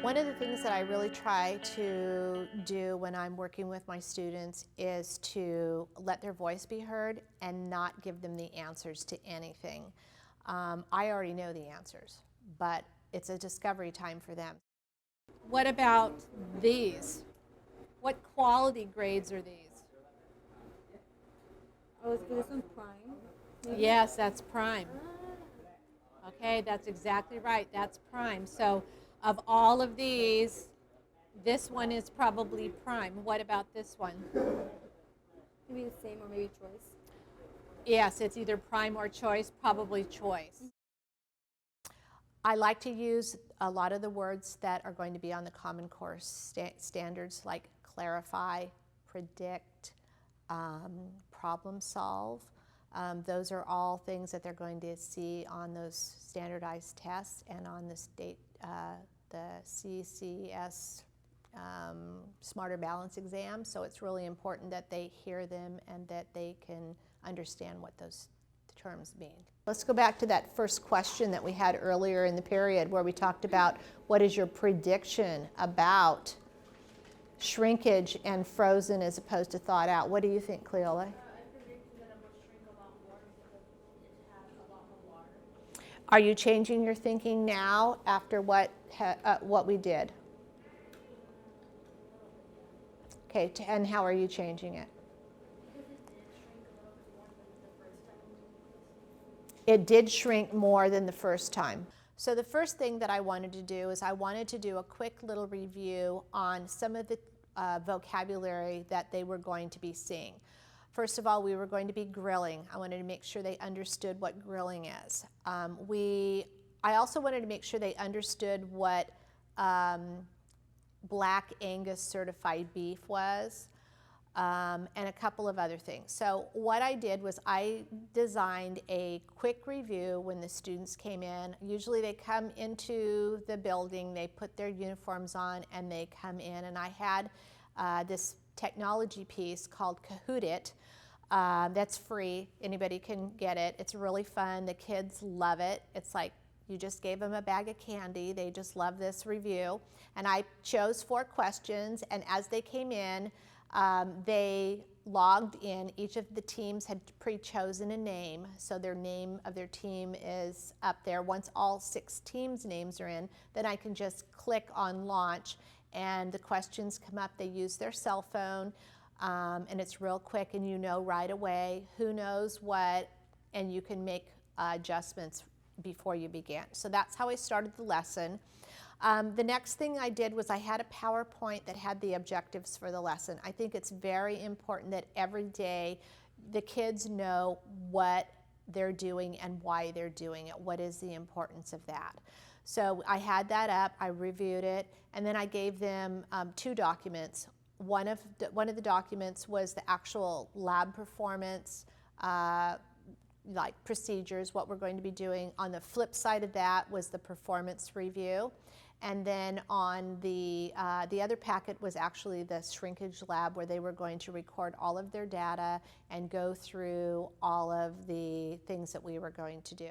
One of the things that I really try to do when I'm working with my students is to let their voice be heard and not give them the answers to anything. I already know the answers, but it's a discovery time for them. What about these? What quality grades are these? Oh, is this one prime? Maybe? Yes, that's prime. Okay, that's exactly right. That's prime. So of all of these, this one is probably prime. What about this one? Maybe the same or maybe choice. Yes, it's either prime or choice, probably choice. I like to use a lot of the words that are going to be on the Common Core standards, like clarify, predict, problem solve. Those are all things that they're going to see on those standardized tests and on the CCS Smarter Balance exam. So it's really important that they hear them and that they can understand what those terms mean. Let's go back to that first question that we had earlier in the period where we talked about what is your prediction about shrinkage and frozen as opposed to thawed out. What do you think, Cleola? Are you changing your thinking now after what we did? Okay, and how are you changing it? It did shrink more than the first time. So the first thing that I wanted to do is I wanted to do a quick little review on some of the vocabulary that they were going to be seeing. First of all, we were going to be grilling. I wanted to make sure they understood what grilling is. I also wanted to make sure they understood what Black Angus certified beef was. And a couple of other things. So what I did was I designed a quick review when the students came in. Usually they come into the building, they put their uniforms on, and they come in. And I had this technology piece called Kahootit. That's free. Anybody can get it. It's really fun. The kids love it. It's like you just gave them a bag of candy. They just love this review. And I chose 4 questions, and as they came in, they logged in. Each of the teams had pre-chosen a name, so their name of their team is up there. Once all 6 teams' names are in, then I can just click on launch, and the questions come up. They use their cell phone, and it's real quick, and you know right away who knows what, and you can make adjustments before you begin. So that's how I started the lesson. The next thing I did was I had a PowerPoint that had the objectives for the lesson. I think it's very important that every day the kids know what they're doing and why they're doing it. What is the importance of that? So I had that up, I reviewed it, and then I gave them 2 documents. One of the documents was the actual lab performance, like procedures, what we're going to be doing. On the flip side of that was the performance review. And then on the other packet was actually the shrinkage lab where they were going to record all of their data and go through all of the things that we were going to do.